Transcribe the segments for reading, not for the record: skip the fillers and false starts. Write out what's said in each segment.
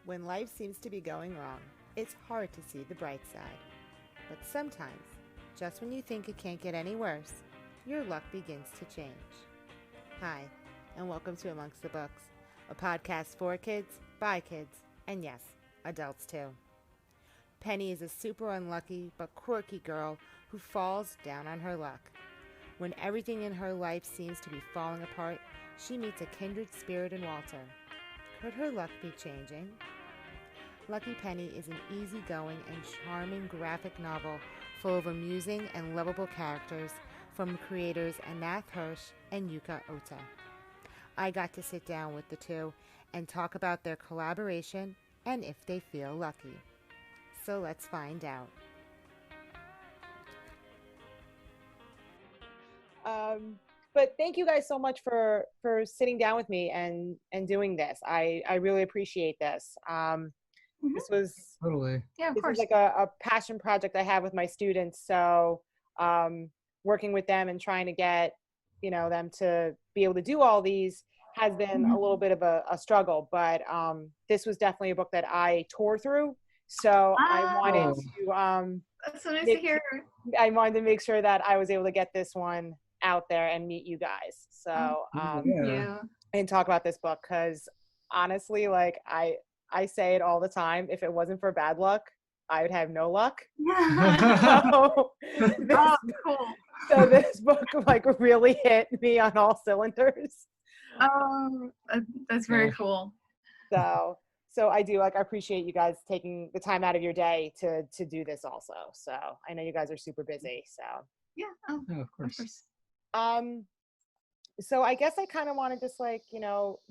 When life seems to be going wrong, it's hard to see the bright side. But sometimes, just when you think it can't get any worse, your luck begins to change. Hi, and welcome to Amongst the Books, a podcast for kids, by kids, and yes, adults too. Penny is a super unlucky but quirky girl who falls down on her luck. When everything in her life seems to be falling apart, she meets a kindred spirit in Walter. Could her luck be changing? Lucky Penny is an easygoing and charming graphic novel full of amusing and lovable characters from creators Ananth Hirsch and Yuka Ota. I got to sit down with the two and talk about their collaboration and if they feel lucky. So let's find out. But thank you guys so much for sitting down with me and doing this. I really appreciate this. This was Totally. Yeah, of this course. is like a passion project I have with my students. So working with them and trying to get them to be able to do all these has been a little bit of a struggle. But this was definitely a book that I tore through. So I wanted to That's so nice to hear. I wanted to make sure that I was able to get this one out there and meet you guys. So Yeah. and talk about this book, because honestly, like I say it all the time, if it wasn't for bad luck, I would have no luck. So Cool. so this book like really hit me on all cylinders. That's very cool. So I do, like, I appreciate you guys taking the time out of your day to do this also. So I know you guys are super busy. So Yeah. Oh, of course. So I guess I kind of want to just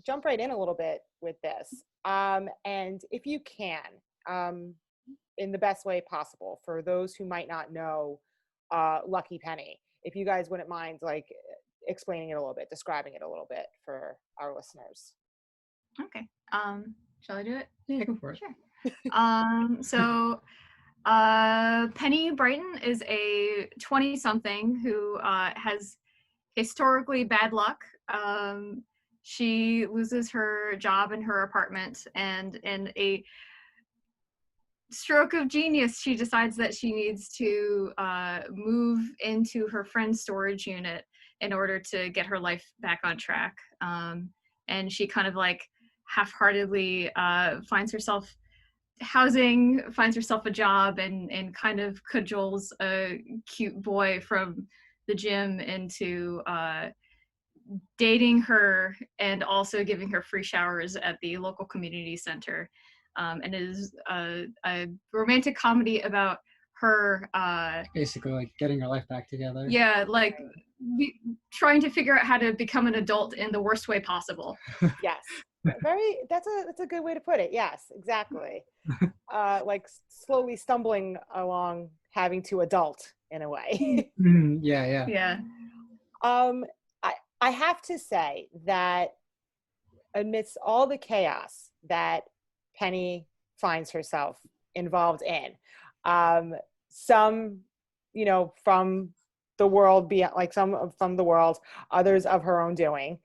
jump right in a little bit with this. And if you can, in the best way possible, for those who might not know Lucky Penny, if you guys wouldn't mind explaining it a little bit, describing it a little bit for our listeners. Okay. Shall I do it? Yeah, go for it. Sure. So Penny Brighton is a 20-something who has historically bad luck. She loses her job in her apartment, and in a stroke of genius, she decides that she needs to move into her friend's storage unit in order to get her life back on track. And she kind of half-heartedly finds herself housing, finds herself a job, and kind of cajoles a cute boy from the gym into dating her and also giving her free showers at the local community center. And it is a romantic comedy about her basically getting her life back together. Yeah, trying to figure out how to become an adult in the worst way possible. Yes. That's a good way to put it. Yes, exactly. Slowly stumbling along, having to adult in a way. Yeah. I have to say that amidst all the chaos that Penny finds herself involved in, some from the world, some from the world, others of her own doing,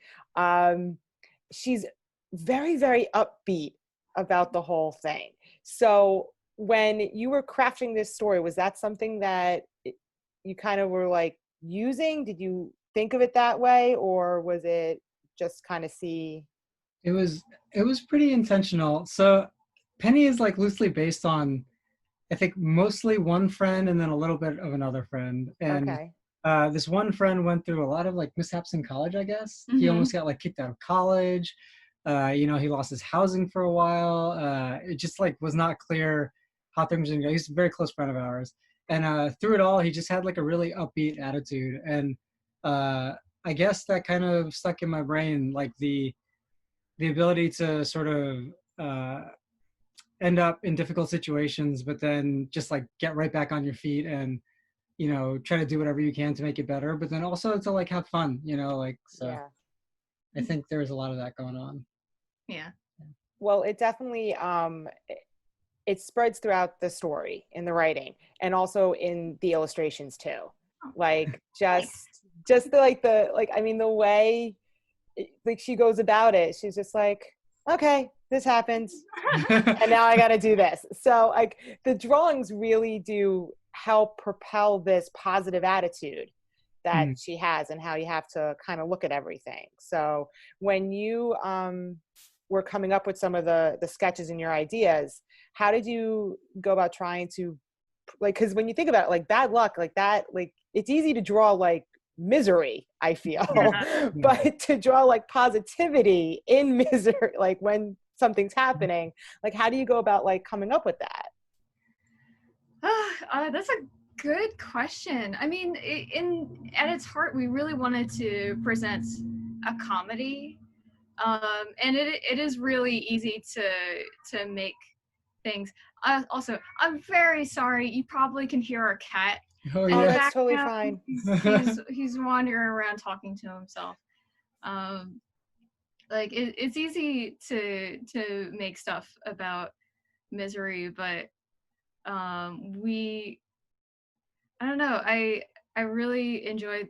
she's very, very upbeat about the whole thing. So when you were crafting this story, was that something that you kind of were using? Did you think of it that way, or was it just kind of see? It was pretty intentional. So Penny is loosely based on, I think, mostly one friend and then a little bit of another friend. And Okay. This one friend went through a lot of mishaps in college, I guess. Mm-hmm. He almost got kicked out of college. He lost his housing for a while. It just was not clear how things were going to go. He's a very close friend of ours. And through it all, he just had a really upbeat attitude. And I guess that kind of stuck in my brain, the ability to sort of end up in difficult situations, but then just get right back on your feet and try to do whatever you can to make it better, but then also to have fun, so. Yeah. I think there's a lot of that going on. Yeah. Well, it definitely it spreads throughout the story in the writing and also in the illustrations too. The way she goes about it, she's just okay, this happens. And now I got to do this. So like the drawings really do help propel this positive attitude that Mm. she has and how you have to kind of look at everything. So when you were coming up with some of the sketches and your ideas, how did you go about trying to like, because when you think about it, like bad luck like that, like it's easy to draw like misery, I feel. Yeah. But to draw like positivity in misery, like when something's happening, like how do you go about like coming up with that? That's a good question. I mean, at its heart, we really wanted to present a comedy, and it is really easy to make things. Also, I'm very sorry. You probably can hear our cat. Oh Oh, In the yeah. that's totally background. fine. He's wandering around talking to himself. Like it's easy to make stuff about misery, but we I don't know. I really enjoyed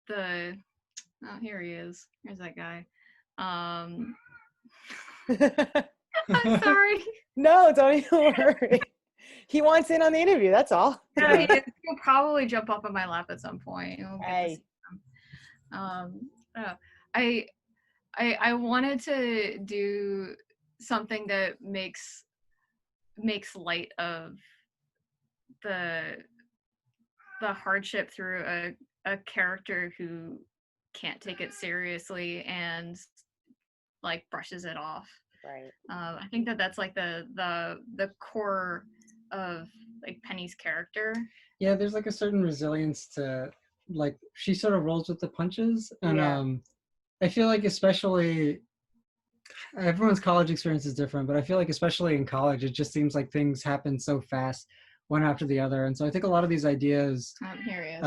the oh here he is. Here's that guy. I'm sorry. No, don't even worry. He wants in on the interview, that's all. Yeah, he'll probably jump up on my lap at some point. We'll get to Hey. see him. Oh, I I wanted to do something that makes light of the hardship through a character who can't take it seriously and like brushes it off. Right. I think that's like the core of like Penny's character. Yeah, there's like a certain resilience to, like, she sort of rolls with the punches, and Yeah. I feel like especially everyone's college experience is different, but I feel like especially in college, it just seems like things happen so fast, one after the other, and so I think a lot of these ideas Here he is.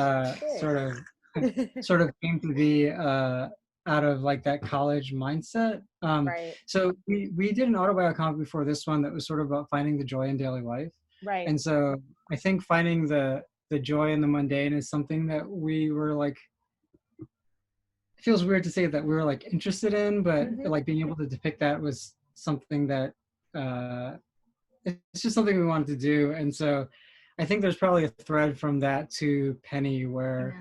sort of came to be out of like that college mindset. Right. So we did an autobiography before this one that was sort of about finding the joy in daily life. Right. And so I think finding the joy in the mundane is something that we were like, it feels weird to say that we were like interested in, but Mhm. like being able to depict that was something that it's just something we wanted to do. And so I think there's probably a thread from that to Penny where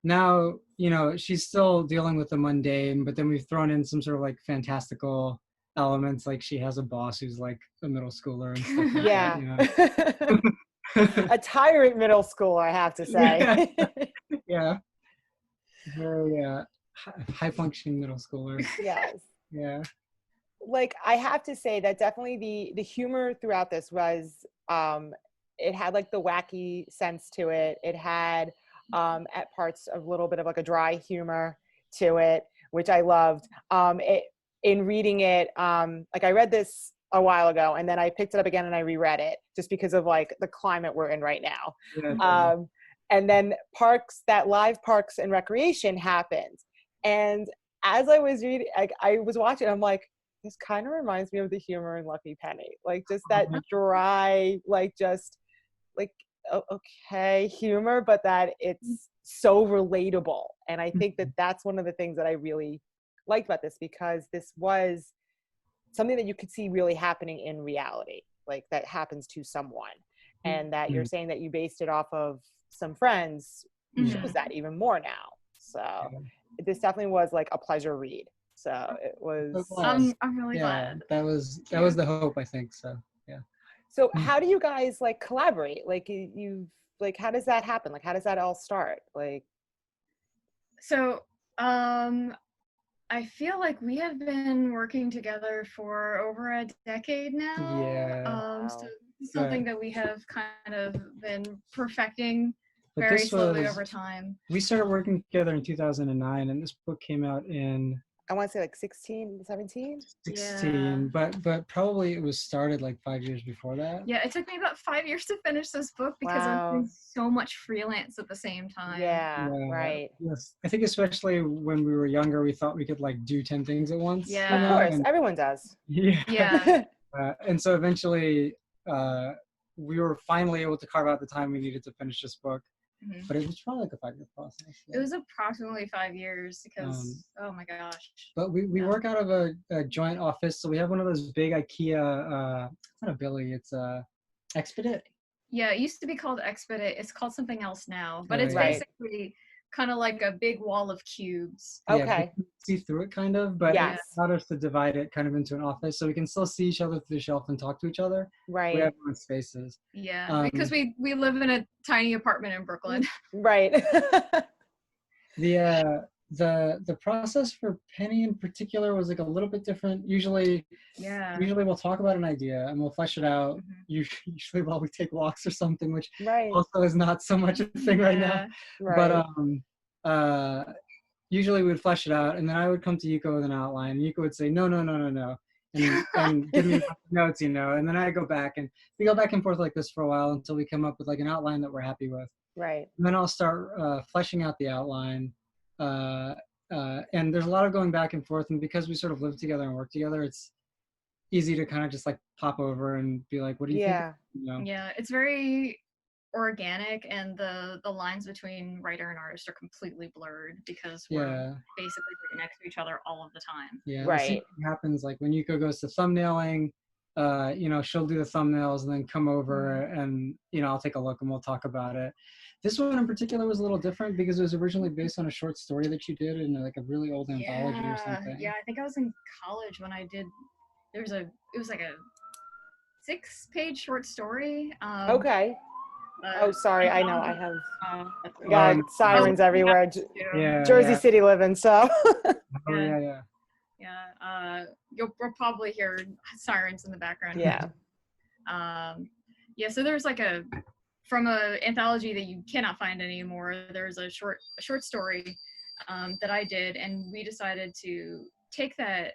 now, you know, she's still dealing with the mundane, but then we've thrown in some sort of like fantastical elements, like she has a boss who's like a middle schooler and stuff like Yeah. that, you know. A tyrant middle schooler, I have to say. Yeah. Very high functioning middle schooler. Yes. Yeah. Like I have to say that definitely the humor throughout this was it had like the wacky sense to it. It had at parts a little bit of like a dry humor to it, which I loved. In reading it, like I read this a while ago and then I picked it up again and I reread it just because of like the climate we're in right now. Yeah. And then that live Parks and Recreation happened. And as I was reading, I was watching, I'm like, this kind of reminds me of the humor in Lucky Penny. Like just that dry, like just like, okay, humor, but that it's so relatable. And I think that that's one of the things that I really liked about this, because this was something that you could see really happening in reality, like that happens to someone. And that you're saying that you based it off of some friends shows that even more now. So this definitely was like a pleasure read. So it was. I'm really glad. That was the hope, I think. So yeah. So how do you guys like collaborate? Like you like how does that happen? Like how does that all start? Like. So I feel like we have been working together for over a decade now. Yeah. So something that we have kind of been perfecting very slowly over time. We started working together in 2009, and this book came out in, I want to say like 16, 17? 16, Yeah. but probably it was started like 5 years before that. Yeah, it took me about 5 years to finish this book because I was doing so much freelance at the same time. Yeah, right. Yes. I think especially when we were younger, we thought we could like do 10 things at once. Yeah. Of course, everyone does. Yeah. Yeah. And so eventually we were finally able to carve out the time we needed to finish this book. but it was probably like a 5-year process. It was approximately 5 years because, oh my gosh. But we work out of a joint office, so we have one of those big IKEA, it's not a Billy, it's a Expedit. Yeah, it used to be called Expedit. It's called something else now, but it's Right. basically kind of like a big wall of cubes. Yeah, Okay. we can see through it kind of, but Yes. it allowed us to divide it kind of into an office, so we can still see each other through the shelf and talk to each other. Right. We have our own spaces. Yeah, because we live in a tiny apartment in Brooklyn. Right. The process for Penny in particular was like a little bit different. Usually we'll talk about an idea and we'll flesh it out. Usually while we take walks or something, which Right. also is not so much a thing right now. Right. But usually we would flesh it out, and then I would come to Yuka with an outline, and Yuka would say no, and give me notes, and then I go back, and we go back and forth like this for a while until we come up with like an outline that we're happy with. Right. And then I'll start fleshing out the outline. And there's a lot of going back and forth, and because we sort of live together and work together, it's easy to kind of just like pop over and be like, what do you think? Yeah, it's very organic, and the lines between writer and artist are completely blurred because we're basically next to each other all of the time. Yeah, right. It happens like when Yuko goes to thumbnailing, she'll do the thumbnails and then come over and I'll take a look and we'll talk about it. This one in particular was a little different because it was originally based on a short story that you did in like a really old anthology or something. Yeah, I think I was in college when I did. It was like a 6-page short story. Okay. Oh, sorry. I know I have sirens everywhere. Jersey City living, so. You'll probably hear sirens in the background. Yeah. So there's like from a anthology that you cannot find anymore. There's a short story that I did, and we decided to take that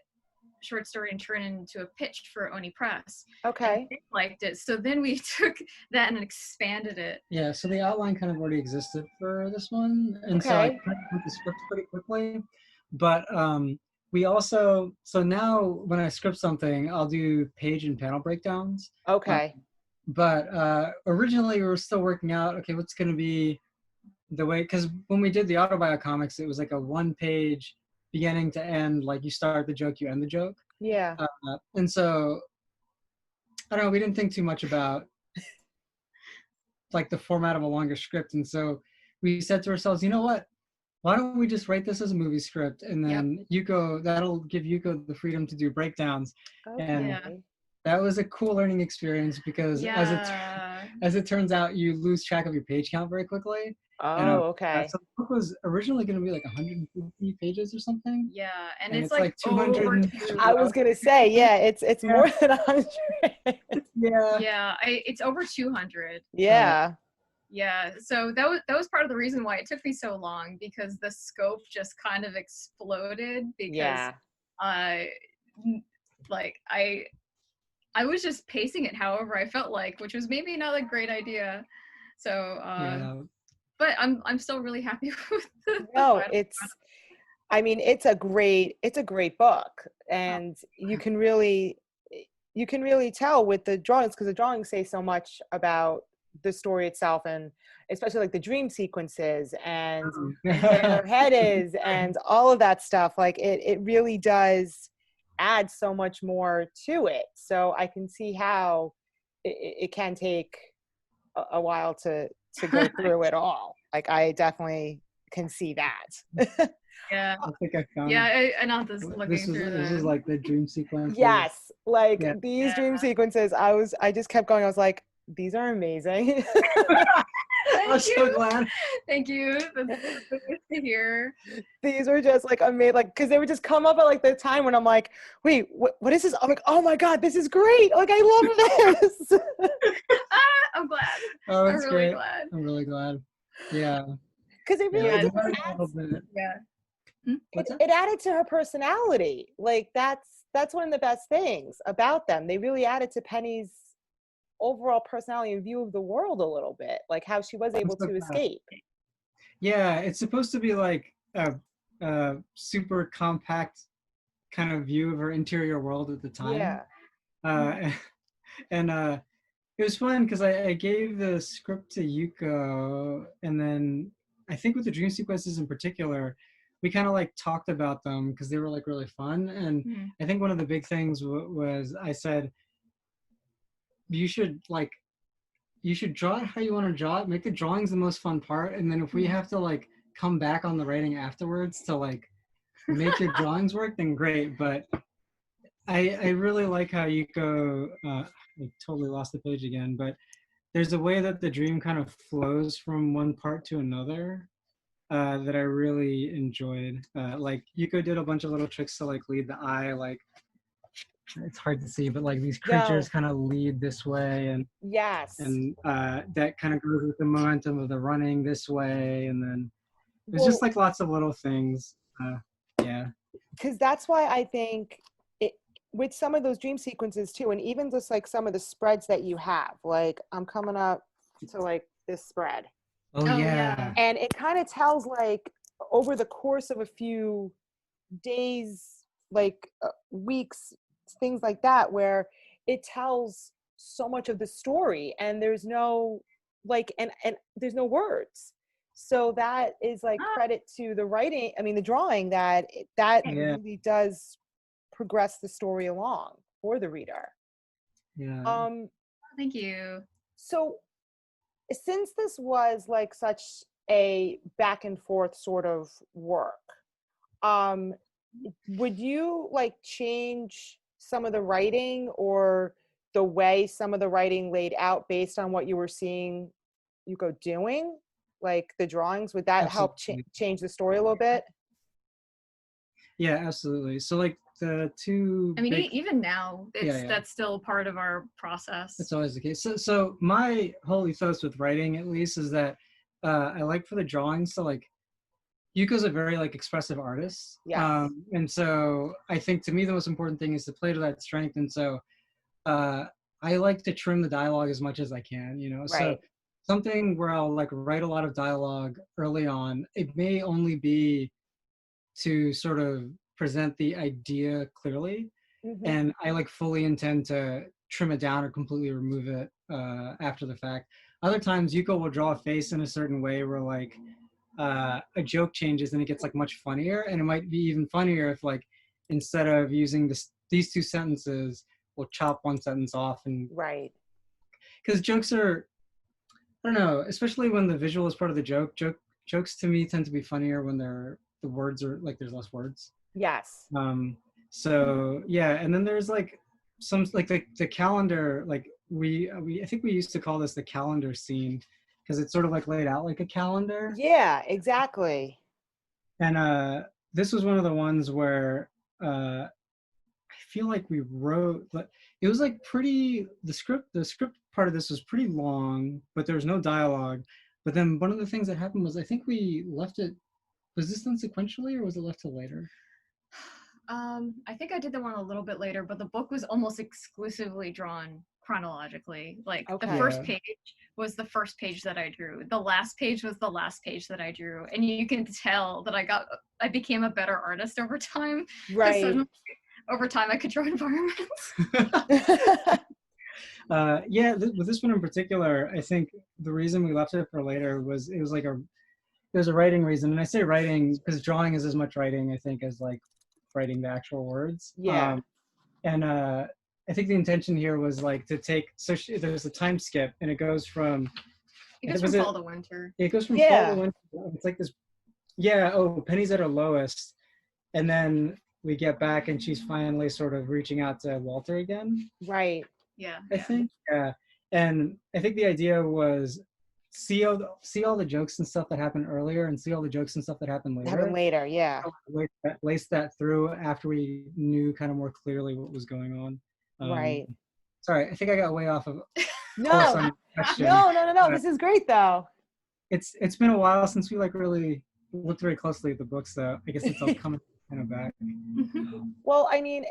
short story and turn it into a pitch for Oni Press. Okay. They liked it, so then we took that and expanded it. Yeah, so the outline kind of already existed for this one, and so I put the script pretty quickly. But we also, so now when I script something, I'll do page and panel breakdowns. Okay. But originally we were still working out, okay, what's going to be the way, because when we did the Autobio comics, it was like a 1-page beginning to end, like you start the joke, you end the joke. Yeah. And so, I don't know, we didn't think too much about like the format of a longer script. And so we said to ourselves, you know what? Why don't we just write this as a movie script, and then Yuko, that'll give Yuko the freedom to do breakdowns. Okay. And that was a cool learning experience because as it turns out, you lose track of your page count very quickly. Oh, okay. So the book was originally going to be like 150 pages or something. Yeah, and it's like 200. I was going to say, it's more than 100. It's over 200. Yeah. So that was part of the reason why it took me so long, because the scope just kind of exploded because I was just pacing it however I felt like, which was maybe not a great idea. So but I'm still really happy with it's a great book, and you can really tell with the drawings, because the drawings say so much about the story itself, and especially like the dream sequences and where her head is and all of that stuff. Like it really does add so much more to it. So I can see how it can take a while to go through it all. Like I definitely can see that. Yeah. I think I found Ananth is looking through this is like the dream sequence. Yes, these dream sequences. I just kept going. I was like, these are amazing. I'm so glad. Thank you. That's good to hear. These were just like amazing, like because they would just come up at like the time when I'm like, wait, what is this? I'm like, oh my god, this is great! Like I love this. I'm glad. Oh, that's really great. glad. I'm really glad. Yeah. Because it really it added to her personality. Like that's one of the best things about them. They really added to Penny's overall personality and view of the world a little bit, like how she was able to escape. Yeah, it's supposed to be like a super compact kind of view of her interior world at the time. Yeah. And It was fun because I gave the script to Yuka, and then I think with the dream sequences in particular, we kind of like talked about them because they were like really fun. And Mhm. I think one of the big things was I said you should like you should draw it how you want to draw it. Make the drawings the most fun part, and then if we have to like come back on the writing afterwards to like make your drawings work, then great. But I really like how Yuko. I totally lost the page again, but there's a way that the dream kind of flows from one part to another that I really enjoyed. Like Yuko did a bunch of little tricks to like lead the eye, like it's hard to see, but like these creatures No. kind of lead this way, Yes. and that kind of goes with the momentum of the running this way, and then it was Well, just like lots of little things. Yeah. because that's why I think it, with some of those dream sequences too, and even just like some of the spreads that you have, like I'm coming up to like this spread, Oh Oh, yeah. yeah. and it kind of tells like over the course of a few days, like weeks, things like that, where it tells so much of the story, and there's no like, and there's no words. So that is like Ah, credit to the writing. I mean, the drawing that that Yeah. really does progress the story along for the reader. Yeah. Um, thank you. so since this was like such a back and forth sort of work, um, would you like change some of the writing or the way some of the writing laid out based on what you were seeing Yuko doing? Like the drawings, would that help Absolutely. change the story a little bit? Yeah, absolutely. So like the two I mean, big even now, yeah. that's still part of our process. It's always the case. So my whole ethos with writing, at least, is that I like for the drawings to like. Yuko's a very like expressive artist, Yes. and so I think to me the most important thing is to play to that strength. And so uh, I like to trim the dialogue as much as I can. So Right. something where I'll like write a lot of dialogue early on. It may only be to sort of present the idea clearly, Mm-hmm. and I like fully intend to trim it down or completely remove it after the fact. Other times, Yuko will draw a face in a certain way where like a joke changes and it gets like much funnier, and it might be even funnier if like instead of using these two sentences, we'll chop one sentence off, and Right. because jokes are I don't know, especially when the visual is part of the jokes to me tend to be funnier when the words are like there's less words. Yes. Um, so yeah, and then there's like some like the calendar, like we I think we used to call this the calendar scene because it's sort of like laid out like a calendar. Yeah, exactly. And this was one of the ones where I feel like we wrote, but it was like pretty the script part of this was pretty long, but there was no dialogue. But then one of the things that happened was I think we left it, was this done sequentially or was it left till later? I think I did the one a little bit later, but the book was almost exclusively drawn chronologically. Like the Okay. first Yeah. page was the first page that I drew. The last page was the last page that I drew. And you can tell that I became a better artist over time. 'Cause Right. suddenly, over time I could draw environments. Yeah, with this one in particular, I think the reason we left it for later was it was like there's a writing reason, and I say writing because drawing is as much writing I think as like writing the actual words. Yeah. And I think the intention here was like to take there's a time skip, and it goes from It goes from fall to winter. it goes from fall Yeah. to winter. It's like this. Yeah. Oh, Penny's at her lowest, and then we get back, and she's finally sort of reaching out to Walter again. Right. Yeah. I think. Yeah. And I think the idea was see all the jokes and stuff that happened earlier, and see all the jokes and stuff that happened later. Happen later. Yeah. Lace that through after we knew kind of more clearly what was going on. Right. Sorry, I think I got way off of No. course on your question. No. This is great though. It's been a while since we like really looked very closely at the books, though. I guess it's all coming kind of back. Well, I mean,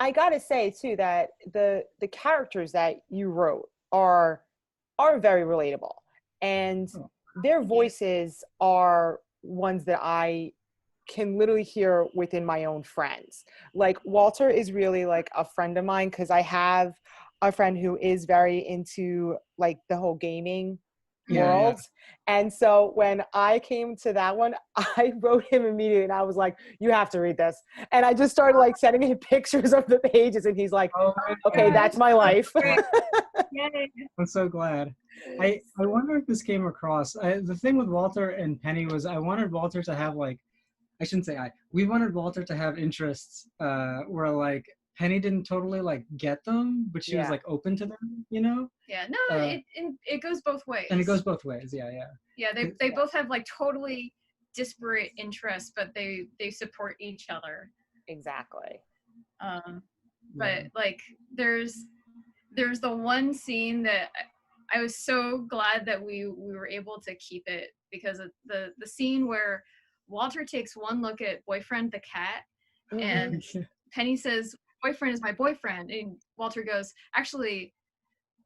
I gotta say too that the characters that you wrote are very relatable, and their voices are ones that I can literally hear within my own friends. Like Walter is really like a friend of mine because I have a friend who is very into like the whole gaming Yeah, world. And so when I came to that one, I wrote him immediately and I was like, you have to read this. And I just started like sending him pictures of the pages and he's like, Oh, okay, man. that's my life. Yay. I'm so glad. I wonder if this came across. The thing with Walter and Penny was I wanted Walter to have like, I shouldn't say we wanted Walter to have interests where like Penny didn't totally like get them, but she was Yeah. like open to them, you know? Yeah, no, it goes both ways. And it goes both ways, yeah. Yeah, they both have like totally disparate interests, but they support each other. Exactly. But like there's the one scene that I was so glad that we were able to keep it, because of the scene where Walter takes one look at Boyfriend the cat and Penny says, boyfriend is my boyfriend, and Walter goes, actually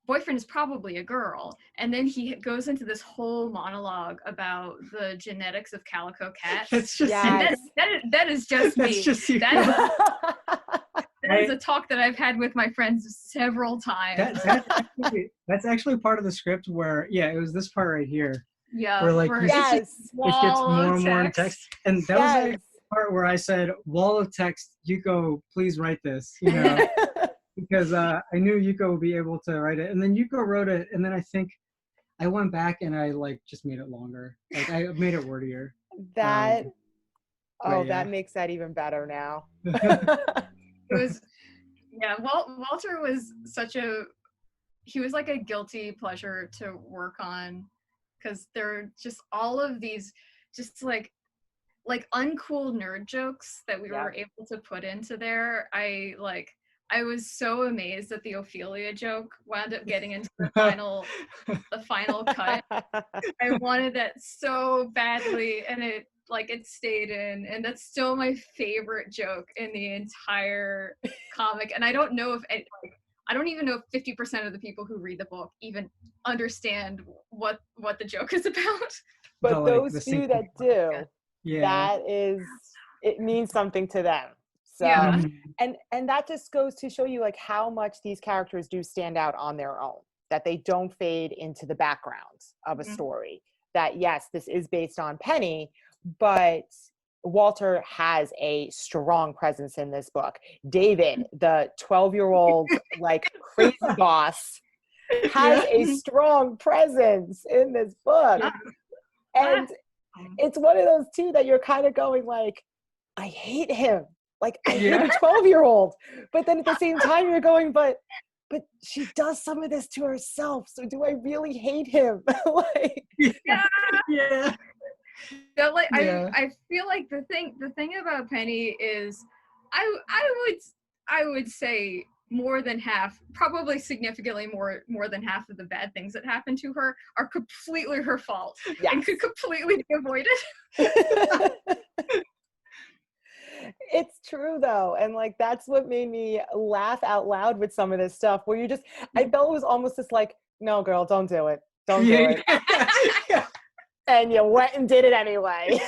boyfriend is probably a girl, and then he goes into this whole monologue about the genetics of calico cats. That's just Yes. That is just me. That's just you. That is a talk that I've had with my friends several times. That's actually part of the script where, it was this part right here. Yeah, Where like for it gets more and more in text. And that was the part where I said, wall of text, Yuko, please write this, you know, because I knew Yuko would be able to write it. And then Yuko wrote it, and then I think I went back and I like just made it longer. Like I made it wordier. That that makes that even better now. It was, Walter was he was like a guilty pleasure to work on, because there are just all of these just like uncool nerd jokes that we were able to put into there. I was so amazed that the Ophelia joke wound up getting into the final cut. I wanted that so badly, and it stayed in, and that's still my favorite joke in the entire comic. And I don't know if I don't even know if 50% of the people who read the book even understand what the joke is about. But those few that do, it means something to them. So and that just goes to show you like how much these characters do stand out on their own, that they don't fade into the background of a story. That yes, this is based on Penny, but Walter has a strong presence in this book. David, the 12-year-old like crazy boss, has a strong presence in this book. And it's one of those too that you're kind of going like, I hate him. Like I hate a 12-year-old. But then at the same time you're going, but she does some of this to herself. So do I really hate him? Like I feel like the thing about Penny is I would say more than half, probably significantly more than half of the bad things that happen to her are completely her fault and could completely be avoided. It's true though, and like that's what made me laugh out loud with some of this stuff where you just I felt it was almost just like, no girl, don't do it, do it. And you went and did it anyway.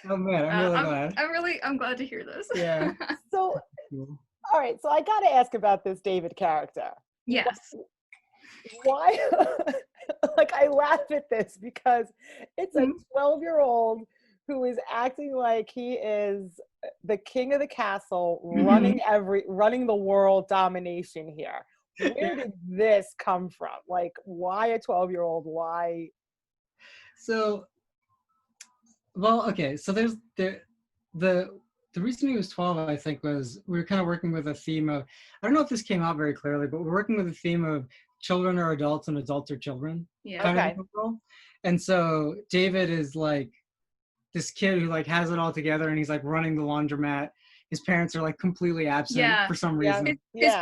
Oh man, I'm really glad. I'm glad to hear this. So all right, so I gotta ask about this David character. Yes. Why like I laugh at this because it's a 12-year-old who is acting like he is the king of the castle, running the world domination here. Where did this come from? Like, why a 12-year-old? Why? So, well, okay. So there's the reason he was 12, I think, was we were kind of working with a theme of, I don't know if this came out very clearly, but we're working with a theme of children are adults and adults are children. Kind of role. And so David is like this kid who like has it all together, and he's like running the laundromat. His parents are like completely absent for some reason. His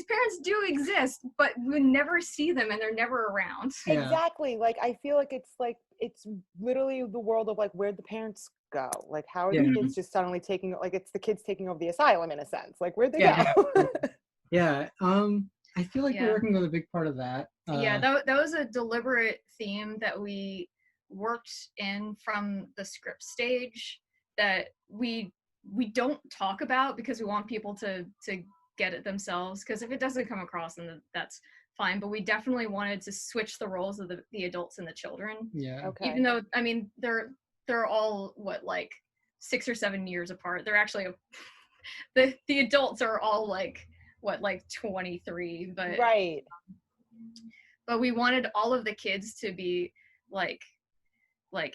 parents do exist, but we never see them and they're never around. Exactly. Like I feel like it's literally the world of like where'd the parents go? Like how are the kids just suddenly taking, like it's the kids taking over the asylum in a sense. Like where'd they go? I feel like we're working with a big part of that. That was a deliberate theme that we worked in from the script stage, that we we don't talk about because we want people to get it themselves, because if it doesn't come across, then that's fine. But we definitely wanted to switch the roles of the adults and the children. Yeah. Okay. Even though, I mean, they're all like 6 or 7 years apart. They're actually the adults are all like 23, but Right. but we wanted all of the kids to be like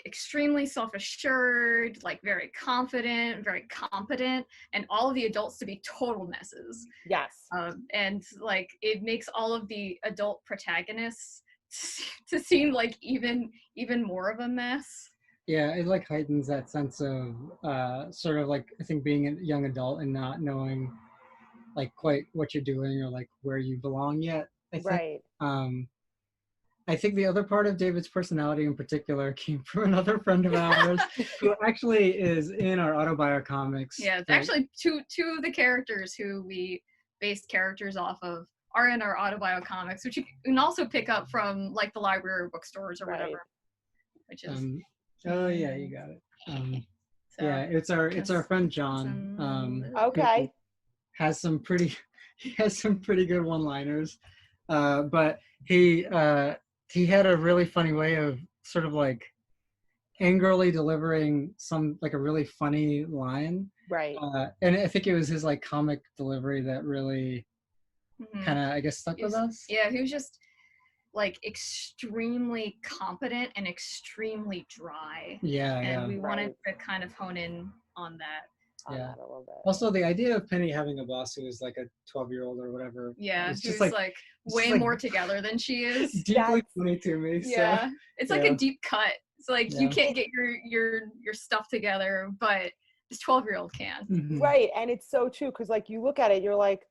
extremely self-assured, like very confident, very competent, and all of the adults to be total messes. Yes. And like it makes all of the adult protagonists to seem like even more of a mess. Yeah, it like heightens that sense of sort of like, I think, being a young adult and not knowing like quite what you're doing or like where you belong yet. I think. Right. I think the other part of David's personality in particular came from another friend of ours who actually is in our autobio comics. Yeah, it's actually two of the characters who we based characters off of are in our autobio comics, which you can also pick up from like the library or bookstores or whatever. Which is oh yeah, you got it. so, yeah, it's our friend John. Okay. Has some pretty good one-liners, but he had a really funny way of sort of like angrily delivering some like a really funny line. Right. And I think it was his like comic delivery that really kind of, I guess, stuck with us. Yeah, he was just like extremely competent and extremely dry. Yeah, and we wanted to kind of hone in on that. Yeah. A little bit. Also, the idea of Penny having a boss who is like a 12-year-old or whatever. Yeah, it's who's just like way more together than she is. Deeply funny to me. Yeah, so, it's like a deep cut. It's like you Yeah. can't get your stuff together, but this 12-year-old can. Mhm. Right. And it's so true because like you look at it, you're like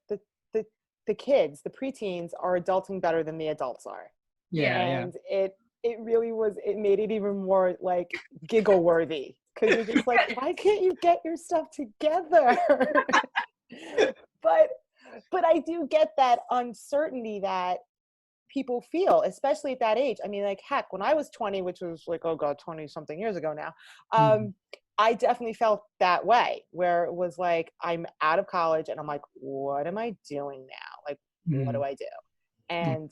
the kids, the preteens are adulting better than the adults are. Yeah. And it really was, it made it even more like giggle worthy because you're just like, why can't you get your stuff together? but I do get that uncertainty that people feel, especially at that age. I mean, like, heck, when I was 20, which was like, oh God, 20 something years ago now, I definitely felt that way, where it was like, I'm out of college and I'm like, what am I doing now? Like, what do I do? And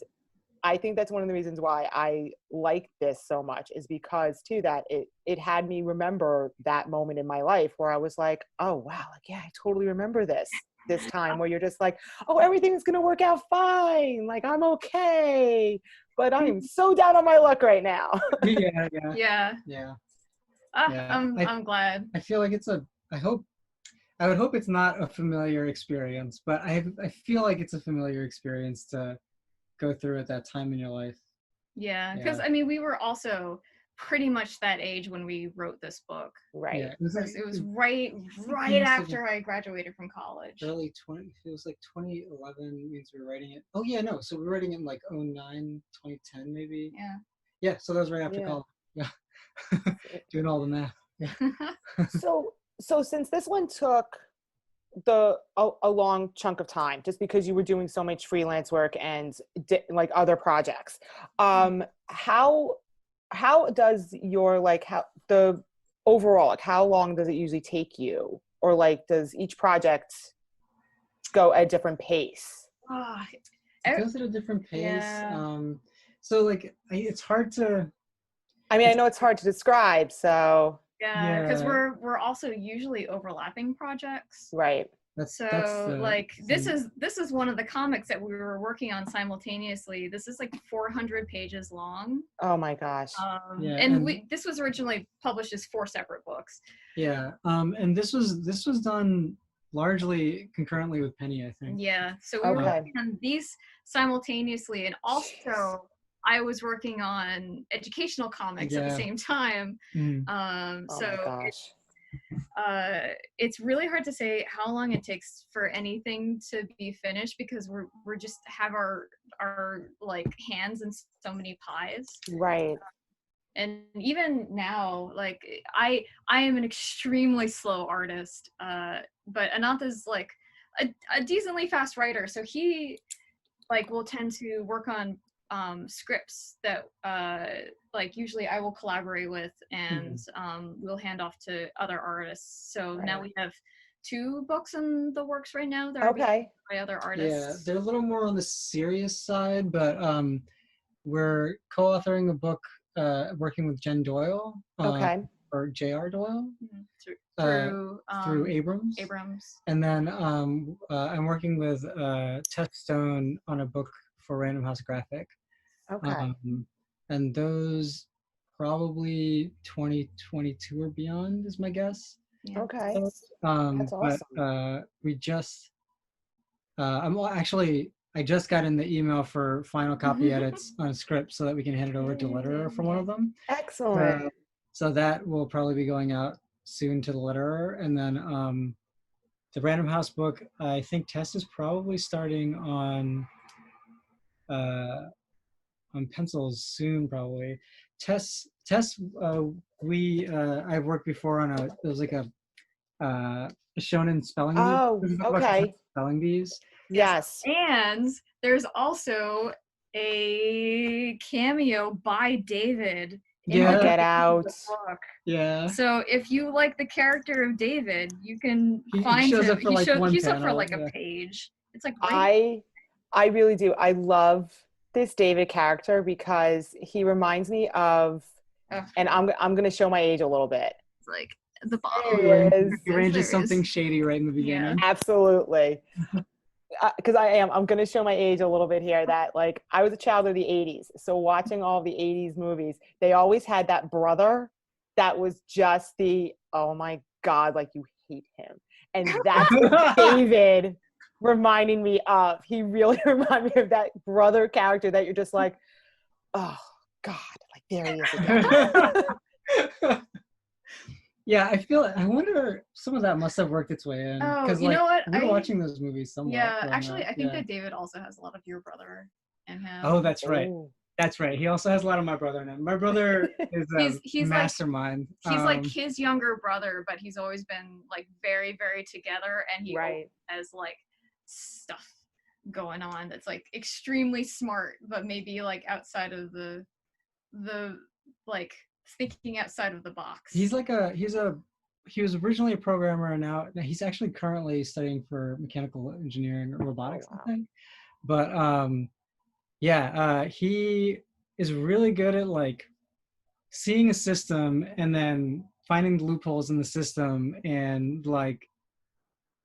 I think that's one of the reasons why I like this so much, is because too, that it had me remember that moment in my life where I was like, oh wow, like, yeah, I totally remember this time where you're just like, oh, everything's going to work out fine. Like, I'm okay, but I'm so down on my luck right now. Yeah. I'm glad. I feel like I would hope it's not a familiar experience, but I feel like it's a familiar experience to go through at that time in your life. Yeah, because I mean, we were also pretty much that age when we wrote this book. Right. Yeah, it was right after I graduated from college. Early 20, it was like 2011 means we were writing it. Oh yeah, no, so we were writing it in like 09, 2010 maybe. Yeah. Yeah, so that was right after college. Yeah. Doing all the math. Yeah. So since this one took a long chunk of time, just because you were doing so much freelance work and like other projects, how does your the overall, like, how long does it usually take you, or like does each project go at a different pace? It goes at a different pace. Yeah. So like it's hard to, I mean, I know it's hard to describe, so yeah, because we're also usually overlapping projects. Right. That's like this is one of the comics that we were working on simultaneously. This is like 400 pages long. Oh my gosh. And this was originally published as 4 separate books. Yeah. And this was done largely concurrently with Penny, I think. Yeah. So we were working on these simultaneously, and also I was working on educational comics at the same time. It's really hard to say how long it takes for anything to be finished, because we're just have our like hands in so many pies. Right. And even now, like I am an extremely slow artist, but Ananth is like a decently fast writer, so he like will tend to work on scripts that like usually I will collaborate with, and we'll hand off to other artists. So now we have 2 books in the works right now that are being Okay. by other Yeah, artists. they're a little more on the serious side, but we're co-authoring a book, working with Jen Doyle, Okay. or J.R. Doyle, Mhm. uh, through Through Abrams. Abrams. And then I'm working with Tess Stone on a book for Random House Graphic. Okay. And those probably 2022 or beyond is my guess. Yeah. Okay. That's But awesome. we just I just got in the email for final copy edits on a script so that we can hand it over to letterer for one of them. Excellent. So that will probably be going out soon to the letterer. And then the Random House book, I think Tess is probably starting on pencils soon, probably. Tess, I've worked before on it was like a shonen spelling bee. Oh, There's a book about okay. spelling bees. Yes. Yes. And there's also a cameo by David in Oh, the get beginning of out. the book. Yeah. So if you like the character of David, you can He find shows him. up for like one He's up for panel, like yeah. a page. It's like right. I really do. I love this David character because he reminds me of, Ugh, and I'm gonna show my age a little bit. it's like the bottom. There he is. He arranges There something is. shady right in the beginning. Absolutely. Because I'm going to show my age a little bit here, that like I was a child of the 80s. So watching all the 80s movies, they always had that brother that was just the, oh my God, like you hate him. And that's what David reminding me of. He really reminded me of that brother character that you're just like, oh God, like there he is again. Yeah, I wonder some of that must have worked its way in. Oh, Because you know what? we were watching those movies somewhat. Yeah, growing actually, up, I think yeah. that David also has a lot of your brother in him. Oh, that's right. Ooh. That's right. He also has a lot of my brother in him. My brother is a He's mastermind. He's like his younger brother, but he's always been like very, very together, and he Right. always has like stuff going on that's like extremely smart, but maybe like outside of the like thinking outside of the box. He was originally a programmer, and now he's actually currently studying for mechanical engineering or robotics, Oh, wow. I think. But he is really good at like seeing a system and then finding the loopholes in the system and like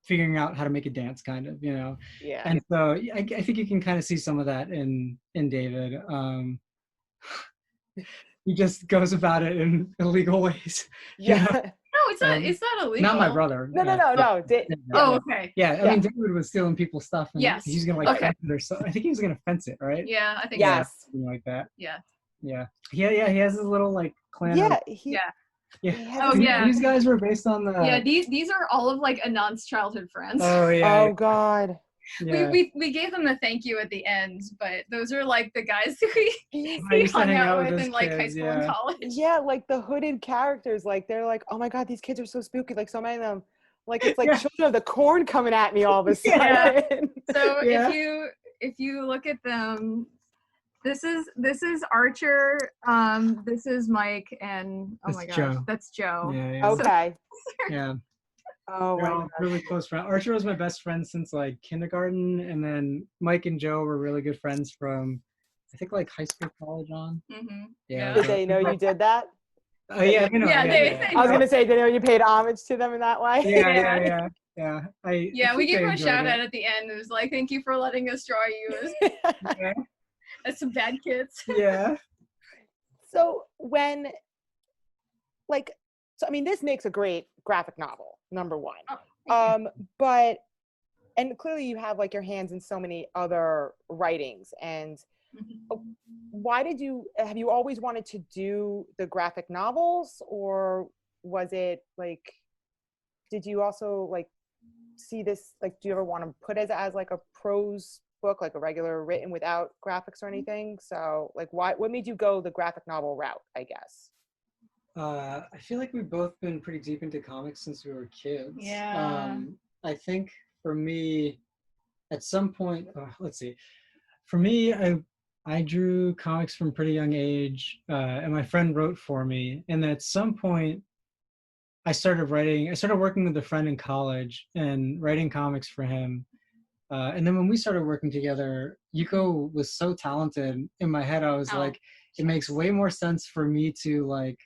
figuring out how to make it dance, kind of, you know. Yeah. And so I think you can kind of see some of that in David. He just goes about it in illegal ways. You Yeah. know? No, it's not illegal. Not my brother. No. Oh, okay. Yeah, I mean, David was stealing people's stuff, and Yes. he's gonna like Okay. fence it or so. I think he was gonna fence it, right? Yeah, I think Yes. Something like that. Yeah. Yeah. He has his little like clan. Yeah. Oh, yeah. These guys were based on the. Yeah, these are all of like Ananth's childhood friends. Oh yeah. Oh God. Yeah. We gave them a thank you at the end, but those are like the guys that we I used to hung hang out out with with in those like high kids, school and yeah. college. Yeah, like the hooded characters, like they're like, oh my God, these kids are so spooky. Like so many of them, like it's like Yeah. Children of the Corn coming at me all of a sudden. Yeah. So Yeah. if you look at them, this is Archer, this is Mike, and oh That's my gosh, Joe. that's Joe. Yeah. Okay. Yeah. Oh They're my all God. really close friends. Archer was my best friend since like kindergarten, and then Mike and Joe were really good friends from, I think, like high school, college on. Mm-hmm. Yeah. Did they know you did that? Oh yeah, you know. Yeah, they I was gonna say, did they know you paid homage to them in that way? Yeah. I Yeah, we think gave they him a enjoyed shout it. out at the end. It was like, thank you for letting us draw you Yeah. as some bad kids. Yeah. So when, like, so I mean, this makes a great graphic novel, number one. Oh, But and clearly you have like your hands in so many other writings. And why have you always wanted to do the graphic novels, or was it like, did you also like see this, like, do you ever want to put it as like a prose book, like a regular written without graphics or anything? So like what made you go the graphic novel route, I guess? I feel like we've both been pretty deep into comics since we were kids. Yeah. I think for me, at some point, let's see. For me, I drew comics from a pretty young age, and my friend wrote for me. And at some point, I started working with a friend in college and writing comics for him. And then when we started working together, Yuko was so talented. In my head, I was like, it makes way more sense for me to like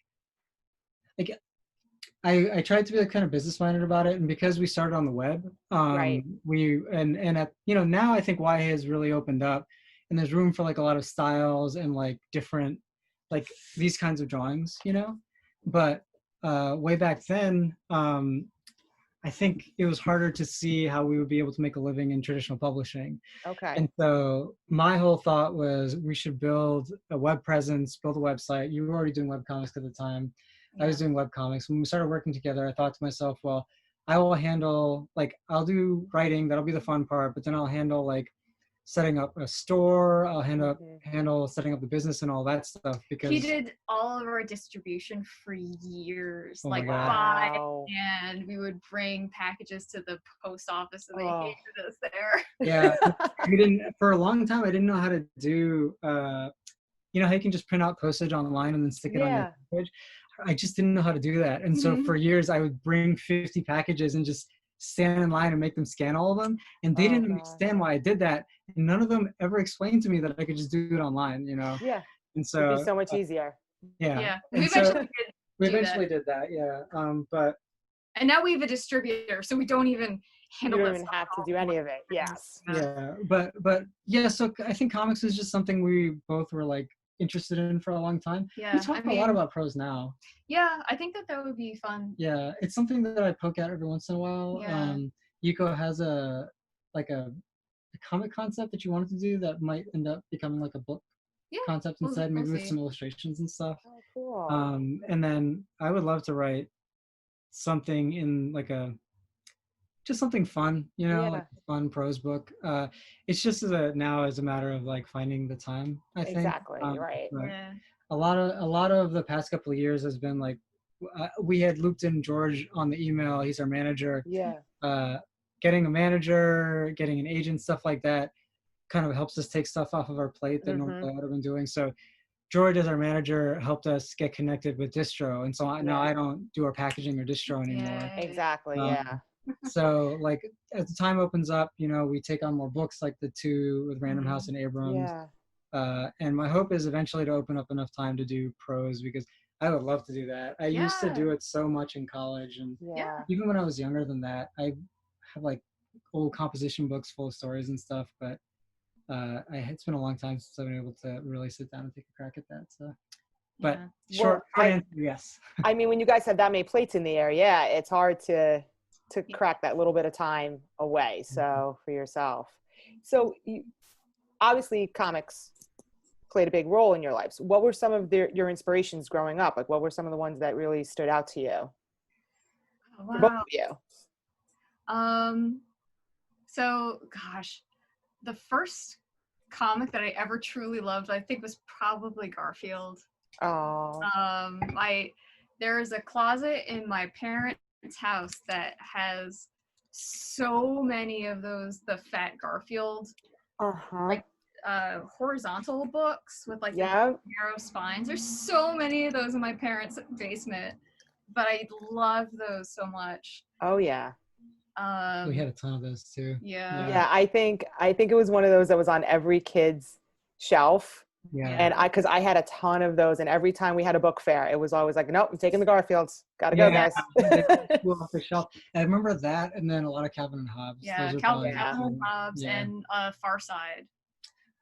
I tried to be like kind of business minded about it, and because we started on the web, Right. we and at now I think YA has really opened up, and there's room for like a lot of styles and like different like these kinds of drawings, but way back then, I think it was harder to see how we would be able to make a living in traditional publishing. Okay. And so my whole thought was we should build a web presence, build a website. You were already doing web comics at the time. I was doing web comics. When we started working together, I thought to myself, well, I will handle, like, I'll do writing. That'll be the fun part. But then I'll handle, like, setting up a store. I'll handle setting up the business and all that stuff. Because he did all of our distribution for years. Oh like, my God. and we would bring packages to the post office, and they hated us there. Yeah. For a long time, I didn't know how to do, how you can just print out postage online and then stick it on your package. I just didn't know how to do that. And so for years I would bring 50 packages and just stand in line and make them scan all of them. And they didn't understand why I did that. And none of them ever explained to me that I could just do it online, Yeah. And so it'd be so much easier. Yeah. Yeah. And We we eventually did that. Yeah. And now we have a distributor, so we don't even handle You it. don't even have to do any of it. Yes. Yeah. But yeah, so I think comics was just something we both were like interested in for a long time. Yeah, we talk a lot about prose now. Yeah, I think that would be fun. Yeah, it's something that I poke at every once in a while. Yeah. Yuko has a comic concept that you wanted to do that might end up becoming like a book concept instead, maybe with some illustrations and stuff. Oh, cool. And then I would love to write something in like just something fun, like a fun prose book. It's just now as a matter of like finding the time, I think. Exactly, right. Yeah. A lot of the past couple of years has been like, we had looped in George on the email. He's our manager. Yeah. Getting a manager, getting an agent, stuff like that kind of helps us take stuff off of our plate that normally I would have been doing. So George, as our manager, helped us get connected with distro. And so now I don't do our packaging or distro anymore. Yeah. Exactly, So like as the time opens up, we take on more books like the 2 with Random House and Abrams. Yeah. And my hope is eventually to open up enough time to do prose, because I would love to do that. I used to do it so much in college, and even when I was younger than that, I have like old composition books full of stories and stuff, but it's been a long time since I've been able to really sit down and take a crack at that. So, but short answer, yes. I mean, when you guys have that many plates in the air, it's hard to crack that little bit of time away. So for yourself, so obviously comics played a big role in your lives. What were some of your inspirations growing up? Like, what were some of the ones that really stood out to you? Oh, wow. Both of you. So gosh, the first comic that I ever truly loved, I think, was probably Garfield. Oh. There is a closet in my parents' house that has so many of those, the Fat Garfield, like horizontal books with like the narrow spines. There's so many of those in my parents' basement, but I love those so much. Oh yeah. We had a ton of those too. Yeah, I think it was one of those that was on every kid's shelf. Yeah. And because I had a ton of those, and every time we had a book fair, it was always like, nope, I'm taking the Garfields. Gotta go, guys. Off the shelf. I remember that, and then a lot of Calvin and Hobbes. Yeah, Calvin and Hobbes and Far Side.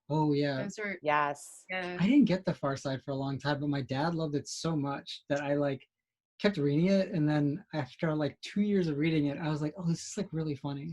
Oh yeah. Those are, yes. Yeah. I didn't get the Far Side for a long time, but my dad loved it so much that I like kept reading it, and then after like 2 years of reading it, I was like, oh, this is like really funny.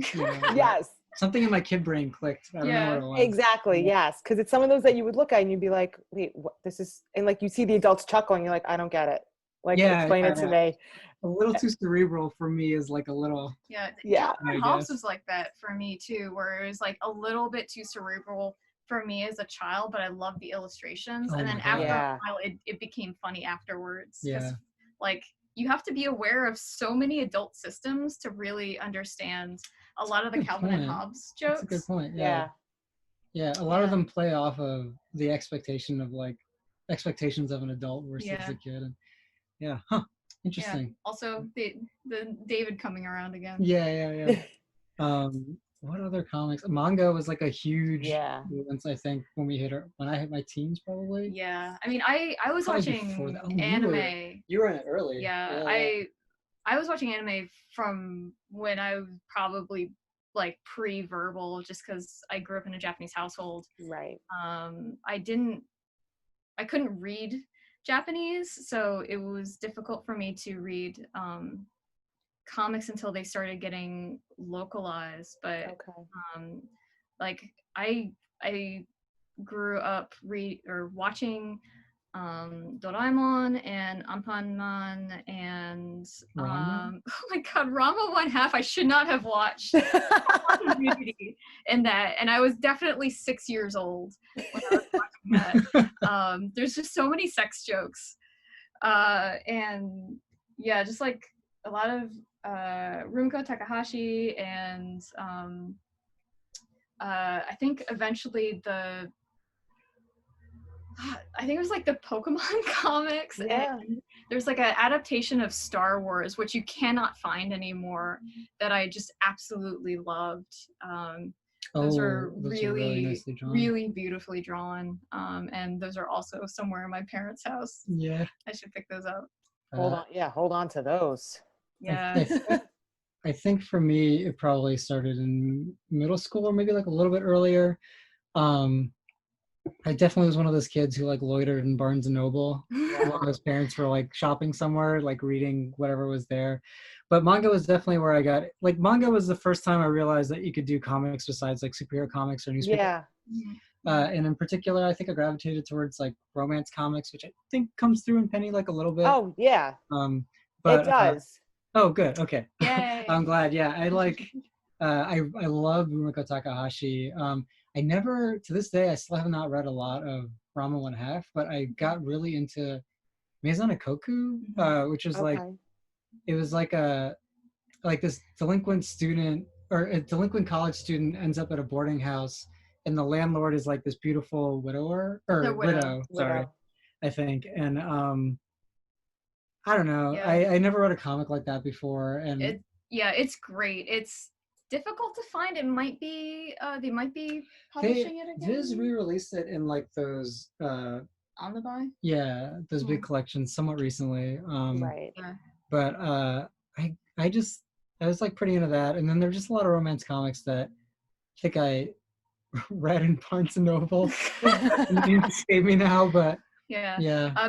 Yes. Something in my kid brain clicked. I don't know what it was. Exactly. Yes. Because it's some of those that you would look at and you'd be like, wait, what, this is, and like you see the adults chuckling, you're like, I don't get it. Like, explain it to me. A little too cerebral for me is like a little. Calvin Hobbes was like that for me too, where it was like a little bit too cerebral for me as a child, but I loved the illustrations. And then after a while, it became funny afterwards. Yeah. Like, you have to be aware of so many adult systems to really understand a lot of the Calvin and Hobbes jokes. That's a good point. Yeah. A lot of them play off of the expectations of an adult versus a kid. And Interesting. Also, the David coming around again. Yeah. What other comics? Manga was like a huge influence, I think, when I hit my teens, probably. Yeah, I mean, I was Probably before watching that. anime. You were in it early. Yeah, I was watching anime from when I was probably like pre-verbal, just because I grew up in a Japanese household. Right. I couldn't read Japanese, so it was difficult for me to read comics until they started getting localized. But like I grew up watching Doraemon and Anpanman and Rama? oh my god, Rama One Half. I should not have watched Community in that, and I was definitely 6 years old when I was watching that. There's just so many sex jokes, and yeah, just like a lot of Rumiko Takahashi, and I think eventually I think it was like the Pokemon comics. Yeah. And there's like an adaptation of Star Wars, which you cannot find anymore, that I just absolutely loved. Those are really nicely drawn. really beautifully drawn. And those are also somewhere in my parents' house. Yeah. I should pick those up. Hold on to those. Yeah. I think for me, it probably started in middle school or maybe like a little bit earlier. I definitely was one of those kids who like loitered in Barnes and Noble while his parents were like shopping somewhere, like reading whatever was there. But manga was definitely where I got like manga was the first time I realized that you could do comics besides like superhero comics or newspaper. Yeah. And in particular, I think I gravitated towards like romance comics, which I think comes through in Penny like a little bit. Oh yeah. But it does. Oh, good. Okay. Yay. I'm glad. Yeah, I like. I love Rumiko Takahashi. I never, to this day, I still have not read a lot of Rama One Half, but I got really into Maison Koku, which was like, it was like this delinquent student or a delinquent college student ends up at a boarding house, and the landlord is like this beautiful widower or widow. Sorry, I think, and I don't know. Yeah. I never read a comic like that before, and it's great. It's difficult to find. It might be they might be publishing it again. Viz re-released it in like those Omnibuy? Yeah, those big collections somewhat recently. Right. Yeah. But I was like pretty into that, and then there's just a lot of romance comics that I think I read in Barnes and Noble. It escaped me now, but yeah.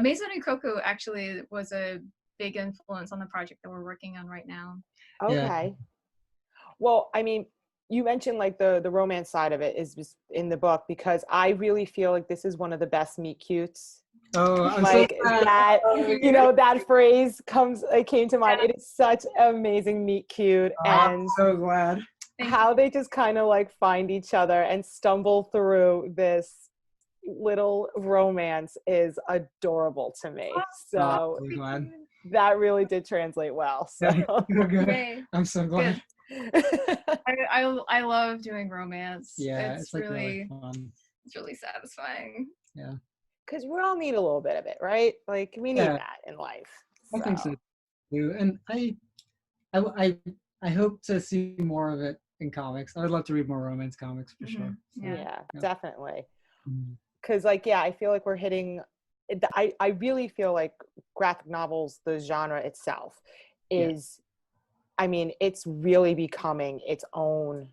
Maison Koku actually was a big influence on the project that we're working on right now. Okay. Yeah. Well, I mean, you mentioned like the romance side of it is just in the book, because I really feel like this is one of the best meet cutes. Oh, I'm like so that, that phrase came to mind. It is such an amazing meet cute, and I'm so glad how they just kind of like find each other and stumble through this little romance is adorable to me. So that really did translate well. So I'm so glad. I love doing romance. Yeah, it's like really fun. It's really satisfying. Yeah. Because we all need a little bit of it, right? Like we need that in life. I think so too. And I hope to see more of it in comics. I would love to read more romance comics for sure. Yeah, definitely. Because I feel like we're hitting. I really feel like graphic novels, the genre itself, is. I mean, it's really becoming its own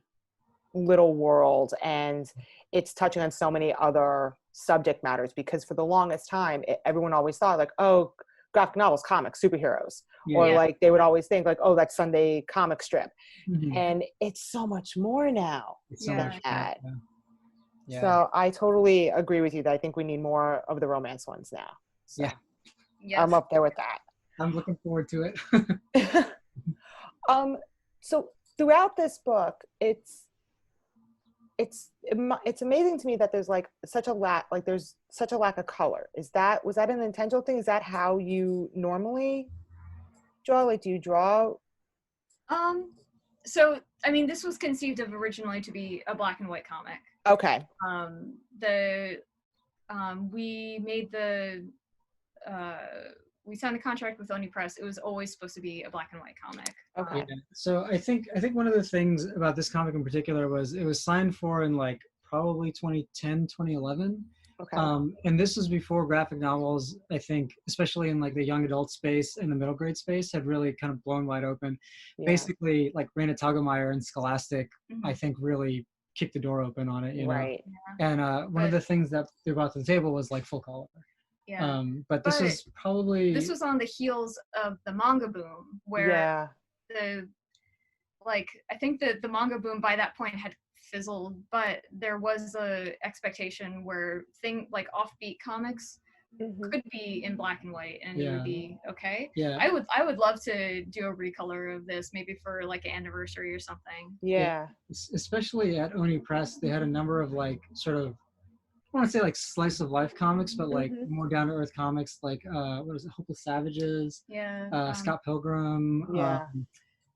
little world, and it's touching on so many other subject matters, because for the longest time, everyone always thought like, oh, graphic novels, comics, superheroes, or like they would always think like, oh, that's Sunday comic strip. And it's so much more now than that. Yeah. So I totally agree with you that I think we need more of the romance ones now. So I'm up there with that. I'm looking forward to it. So throughout this book, it's amazing to me that there's such a lack of color. Was that an intentional thing? Is that how you normally draw? Like, do you draw? So I mean, this was conceived of originally to be a black and white comic. Okay. We made the we signed the contract with Oni Press, it was always supposed to be a black and white comic. Okay. Yeah. So I think one of the things about this comic in particular was it was signed for in like probably 2010, 2011. Okay. And this was before graphic novels, I think, especially in like the young adult space and the middle grade space, had really kind of blown wide open. Yeah. Basically, like Raina Telgemeier and Scholastic, Mhm. I think, really kicked the door open on it, you know. Right. And one of the things that they brought to the table was like full color. Yeah. But this was probably This was on the heels of the manga boom, where Yeah. I think that the manga boom by that point had fizzled, but there was a expectation where like offbeat comics Mhm. could be in black and white and it would be okay. Yeah. I would love to do a recolor of this, maybe for like an anniversary or something. Yeah. Especially at Oni Press, they had a number of like sort of, I want to say like slice of life comics, but like Mhm. more down to earth comics, like what is it, Hopeless Savages, Yeah. Scott Pilgrim, Yeah.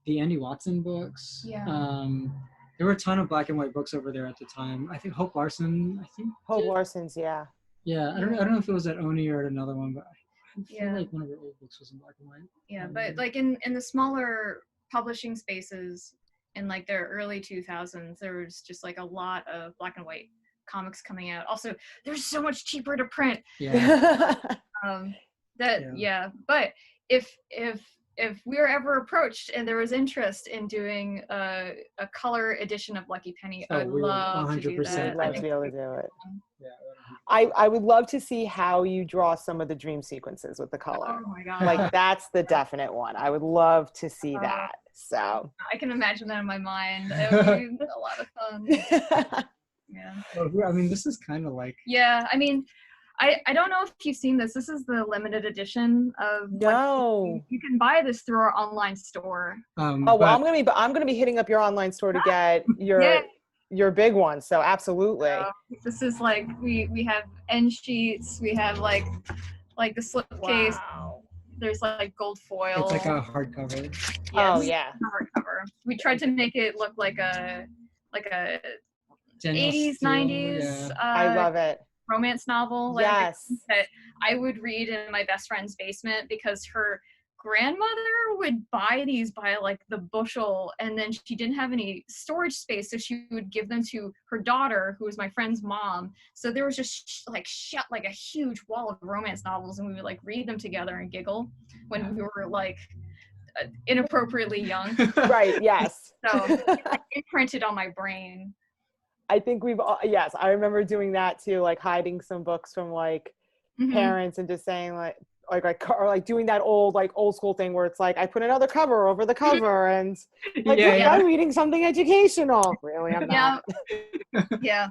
the Andy Watson books. Yeah. There were a ton of black and white books over there at the time. I think Hope Larson. Hope Larson's, yeah. Yeah, I don't know if it was at Oni or at another one, but I feel Yeah. like one of her old books was in black and white. Yeah, but like in the smaller publishing spaces in like the early 2000s, there was just like a lot of black and white comics coming out. Also, they're so much cheaper to print. Yeah. But if we were ever approached and there was interest in doing a color edition of Lucky Penny, Oh, I'd we would love to do 100% that. I'd love to be able to do it. Yeah. I would love to see how you draw some of the dream sequences with the color. Oh my god! Like that's the definite one. I would love to see that. So I can imagine that in my mind. It would be a lot of fun. Yeah. I mean, this is kind of like. Yeah, I mean, I don't know if you've seen this. This is the limited edition of. No. You can buy this through our online store. Oh well, I'm gonna be hitting up your online store to get your big one. So absolutely. This is like we have end sheets. We have like the slipcase. Wow. There's like gold foil. It's like a hardcover. Yes, Oh yeah. Hardcover. We tried to make it look like a Daniel 80s, Steele, 90s. Yeah. I love it. Romance novel. Like, Yes. that I would read in my best friend's basement because her grandmother would buy these by like the bushel, and then she didn't have any storage space, so she would give them to her daughter, who was my friend's mom. So there was just like a huge wall of romance novels, and we would like read them together and giggle when we were like inappropriately young. Right. Yes. So it imprinted on my brain. I think yes, I remember doing that too, like hiding some books from like parents and just saying like doing that old school thing where it's like I put another cover over the cover and like I'm reading something educational. Really, I'm not. Yeah.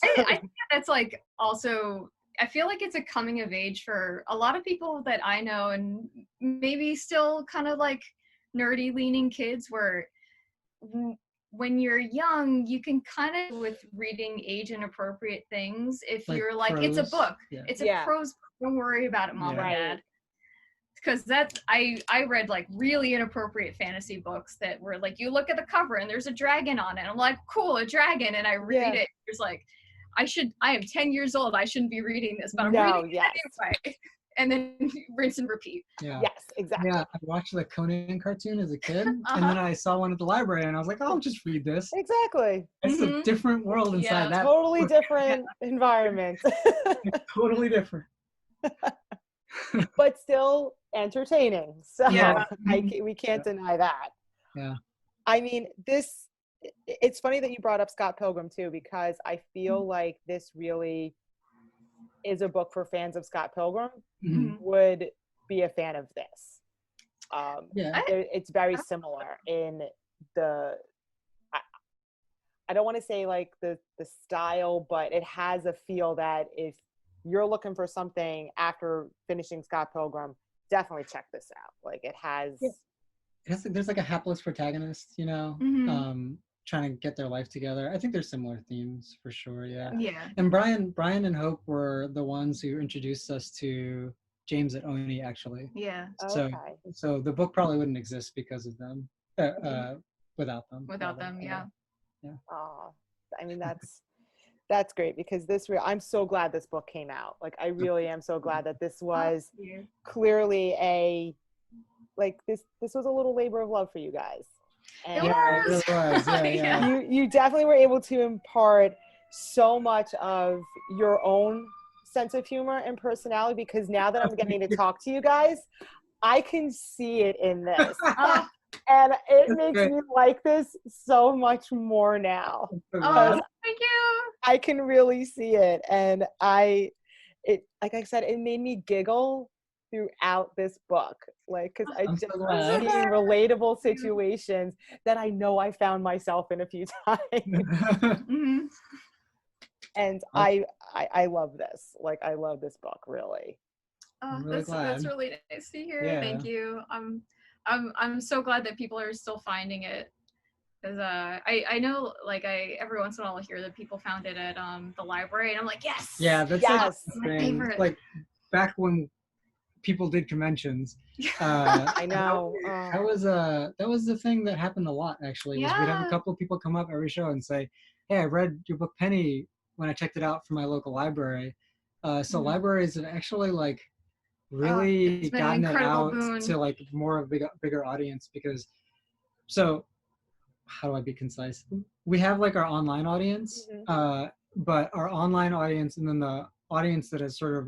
I think that's like also, I feel like it's a coming of age for a lot of people that I know, and maybe still kind of like nerdy leaning kids, where when you're young, you can kind of with reading age inappropriate things. If like you're like, prose, it's a book, it's a prose book. Don't worry about it, mom or dad. Because I read like really inappropriate fantasy books that were like, you look at the cover and there's a dragon on it. I'm like, cool, a dragon. And I read it. It's like, I am 10 years old. I shouldn't be reading this, but I'm reading it anyway. And then rinse and repeat. Yeah. Yes, exactly. Yeah, I watched the Conan cartoon as a kid, and then I saw one at the library, and I was like, "Oh, I'll just read this." Exactly. It's a different world inside that. Totally different environment. It's totally different. But still entertaining. So we can't deny that. Yeah. I mean, it's funny that you brought up Scott Pilgrim too, because I feel like this really is a book for fans of Scott Pilgrim would be a fan of this. It's very similar in the, I don't want to say like the style, but it has a feel that if you're looking for something after finishing Scott Pilgrim, definitely check this out. Like it has there's like a hapless protagonist, you know, trying to get their life together. I think there's similar themes for sure. Yeah. And Brian and Hope were the ones who introduced us to James at Oni, actually. Yeah. So the book probably wouldn't exist because of them, without them. Without them, yeah. Oh, I mean, That's great because I'm so glad this book came out. Like, I really am so glad that this was clearly this was a little labor of love for you guys. And Yeah, it really was. Yeah. you definitely were able to impart so much of your own sense of humor and personality, because now that I'm getting to talk to you guys, I can see it in this. And it makes me like this so much more now. Oh, thank you. I can really see it. And like I said, it made me giggle throughout this book. Like, because I just see relatable situations that I know I found myself in a few times. And I love this. Like, I love this book, really. Oh, really that's really nice to hear. Yeah. Thank you. I'm so glad that people are still finding it, because I know, like, every once in a while hear that people found it at the library, and I'm like, yes. Yeah, that's my favorite. Like, back when people did conventions, I know. That was the thing that happened a lot, actually. We'd have a couple of people come up every show and say, hey, I read your book Penny when I checked it out from my local library. So libraries have actually, like, really gotten it out to, like, more of a bigger audience, because, so how do I be concise? We have, like, our online audience, but our online audience and then the audience that has sort of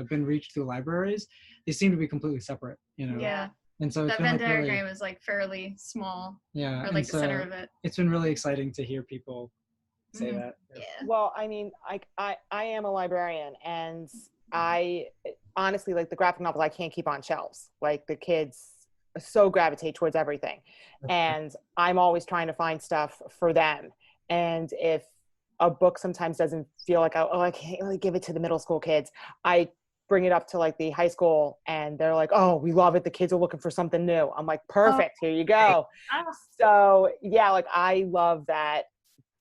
been reached through libraries, they seem to be completely separate, you know? Yeah. And so that Venn diagram is, like, fairly small. Yeah. Or, like, the center of it. It's been really exciting to hear people say that. Yeah. Well, I mean, I am a librarian, and I honestly, like, the graphic novels I can't keep on shelves. Like, the kids so gravitate towards everything, and I'm always trying to find stuff for them. And if a book sometimes doesn't feel like, I can't really give it to the middle school kids, I bring it up to, like, the high school, and they're like, oh, we love it. The kids are looking for something new. I'm like, perfect. Here you go. So yeah, like, I love that.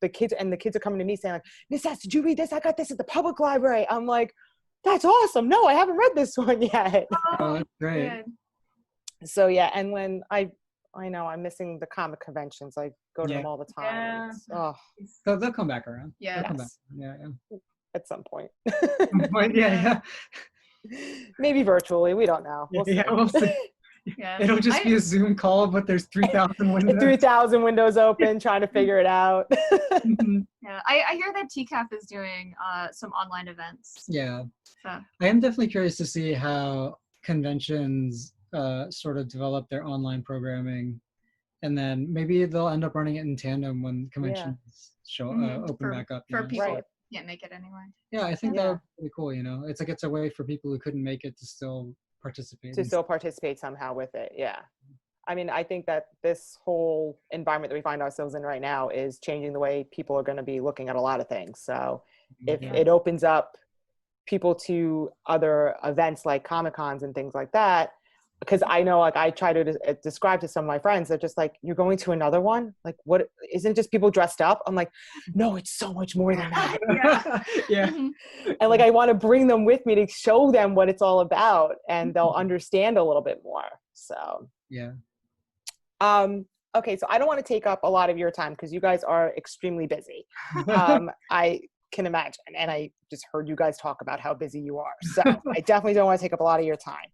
The kids are coming to me saying, like, Miss S, did you read this? I got this at the public library. I'm like, that's awesome. No, I haven't read this one yet. Oh, that's great. Good. So yeah, and when I know I'm missing the comic conventions. I go to them all the time. Yeah. They'll come back around. Yeah. They'll come back. Yeah. At some point. Yeah. Maybe virtually. We don't know. We'll see. Yeah, we'll see. Yeah. It'll just be a Zoom call, but there's 3,000 windows. 3,000 windows open, trying to figure it out. Yeah, I hear that TCAF is doing some online events. Yeah. So. I am definitely curious to see how conventions sort of develop their online programming, and then maybe they'll end up running it in tandem when conventions open back up. For people right. who can't make it anyway. Yeah, I think that would be really cool. You know, it's like it's a way for people who couldn't make it to still participate. To still participate somehow with it. Yeah. I mean, I think that this whole environment that we find ourselves in right now is changing the way people are going to be looking at a lot of things. So if it opens up people to other events like Comic-Cons and things like that, because I know, like, I try to describe to some of my friends, they're just like, you're going to another one? Like, what, isn't it just people dressed up? I'm like, no, it's so much more than that. Yeah. And like, I want to bring them with me to show them what it's all about, and they'll understand a little bit more. So, yeah. Okay, so I don't want to take up a lot of your time because you guys are extremely busy. I can imagine, and I just heard you guys talk about how busy you are. So I definitely don't want to take up a lot of your time.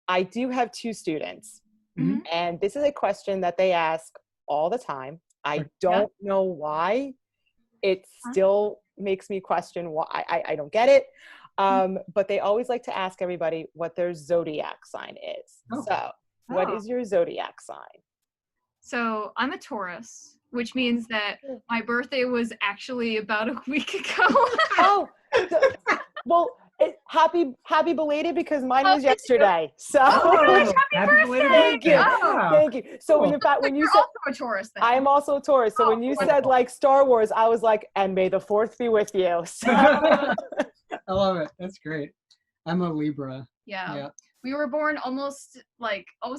I do have 2 students, and this is a question that they ask all the time. I don't know why. It still makes me question why. I don't get it. But they always like to ask everybody what their zodiac sign is. So what is your zodiac sign? So I'm a Taurus, which means that my birthday was actually about a week ago. Well, happy belated, because mine was yesterday. So happy birthday! Thank you. Thank you. So in fact, when you said also a Taurus, then. I am also a Taurus. So when you said, like, Star Wars, I was like, and may the 4th be with you. So. I love it. That's great. I'm a Libra. Yeah. We were born almost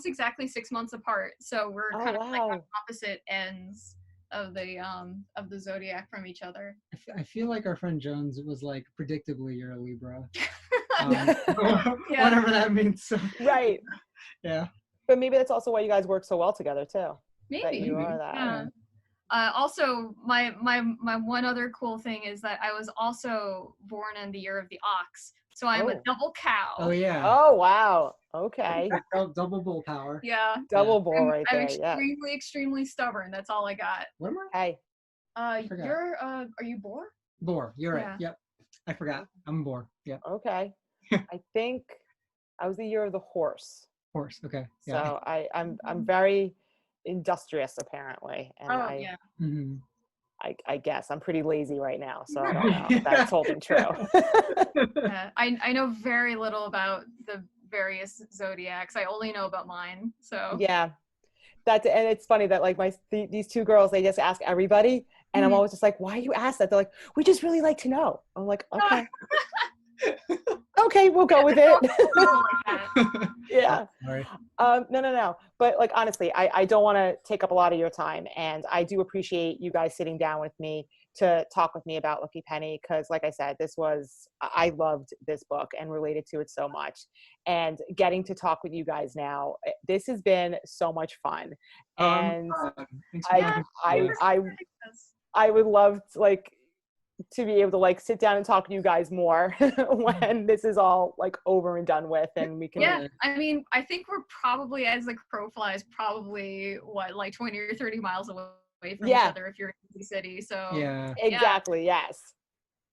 exactly 6 months apart. So we're kind of like on opposite ends of the zodiac from each other. I feel like our friend Jones was like, predictably, you're a Libra. Whatever that means. So. Right. Yeah. But maybe that's also why you guys work so well together too. Maybe. That you are that. Yeah. Also, my one other cool thing is that I was also born in the year of the ox, so I'm a Oh. double cow. Oh yeah. Oh, wow. Okay. Double bull power. Yeah. Double bull right I'm there. Yeah. extremely stubborn. That's all I got. What am I? Hey. Forgot. You're are you boar? Boar. You're right. Yeah. Yep. I forgot. I'm a boar. Yep. Okay. I think I was the year of the horse. Horse. Okay. Yeah. So I'm very industrious apparently. And Yeah. Mhm. I guess I'm pretty lazy right now, so I don't know if that's holding true. Yeah. I know very little about the various zodiacs. I only know about mine. So Yeah. And it's funny that like these two girls, they just ask everybody, and I'm always just like, why do you ask that? They're like, we just really like to know. I'm like, okay. Okay, we'll go with it. Yeah. Sorry. No. But like, honestly, I don't want to take up a lot of your time. And I do appreciate you guys sitting down with me to talk with me about Lucky Penny. Cause like I said, I loved this book and related to it so much. And getting to talk with you guys now, this has been so much fun. And I would love to, like, to be able to like sit down and talk to you guys more when this is all like over and done with, and we can. Yeah, I mean, I think we're probably, as the crow flies, probably what, like 20 or 30 miles away from each other if you're in the city. So yeah, exactly. Yes.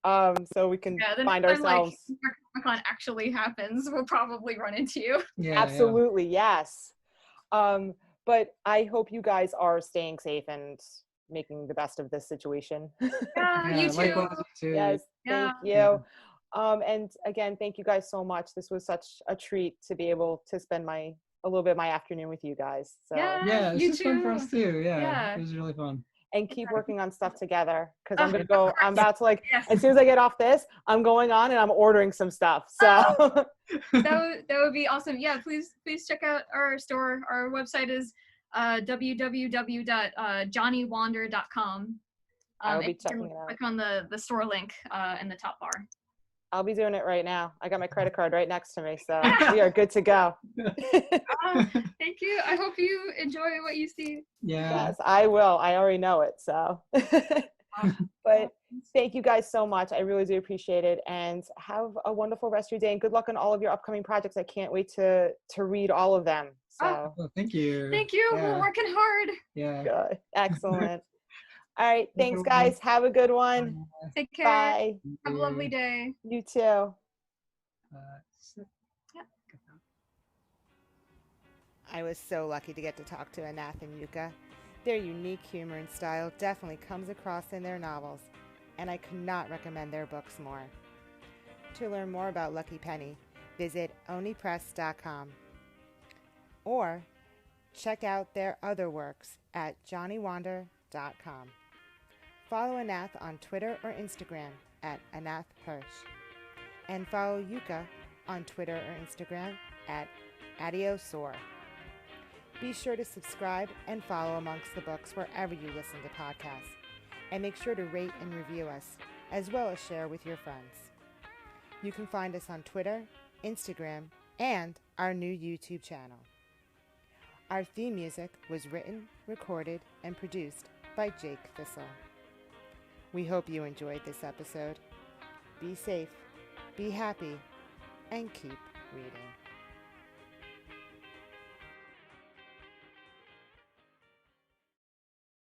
So we can find ourselves. Like, Comic-Con actually happens, we'll probably run into you. Yeah. Absolutely, yes. But I hope you guys are staying safe and making the best of this situation. Yeah, you too. Yes, thank you. And again, thank you guys so much. This was such a treat to be able to spend a little bit of my afternoon with you guys. So yeah, this was fun for us too. Yeah, it was really fun. And keep working on stuff together, because I'm about to like, as soon as I get off this, I'm going on and I'm ordering some stuff. So that would be awesome. Yeah, please check out our store. Our website is www.johnnywander.com. I'll be checking it out. Click on the store link in the top bar. I'll be doing it right now. I got my credit card right next to me, so we are good to go. Thank you. I hope you enjoy what you see. Yeah. Yes, I will. I already know it. So, but thank you guys so much. I really do appreciate it, and have a wonderful rest of your day. And good luck on all of your upcoming projects. I can't wait to read all of them. So, thank you. Thank you. Yeah. We're working hard. Yeah. Good. Excellent. All right. Thanks, guys. Have a good one. Take care. Bye. Have a lovely day. You too. I was so lucky to get to talk to Ananth and Yuka. Their unique humor and style definitely comes across in their novels, and I could not recommend their books more. To learn more about Lucky Penny, visit onipress.com or check out their other works at johnnywander.com. Follow Ananth on Twitter or Instagram at Ananth Hirsch, and follow Yuka on Twitter or Instagram at Adiosor. Be sure to subscribe and follow Amongst the Books wherever you listen to podcasts, and make sure to rate and review us, as well as share with your friends. You can find us on Twitter, Instagram, and our new YouTube channel. Our theme music was written, recorded, and produced by Jake Thistle. We hope you enjoyed this episode. Be safe, be happy, and keep reading.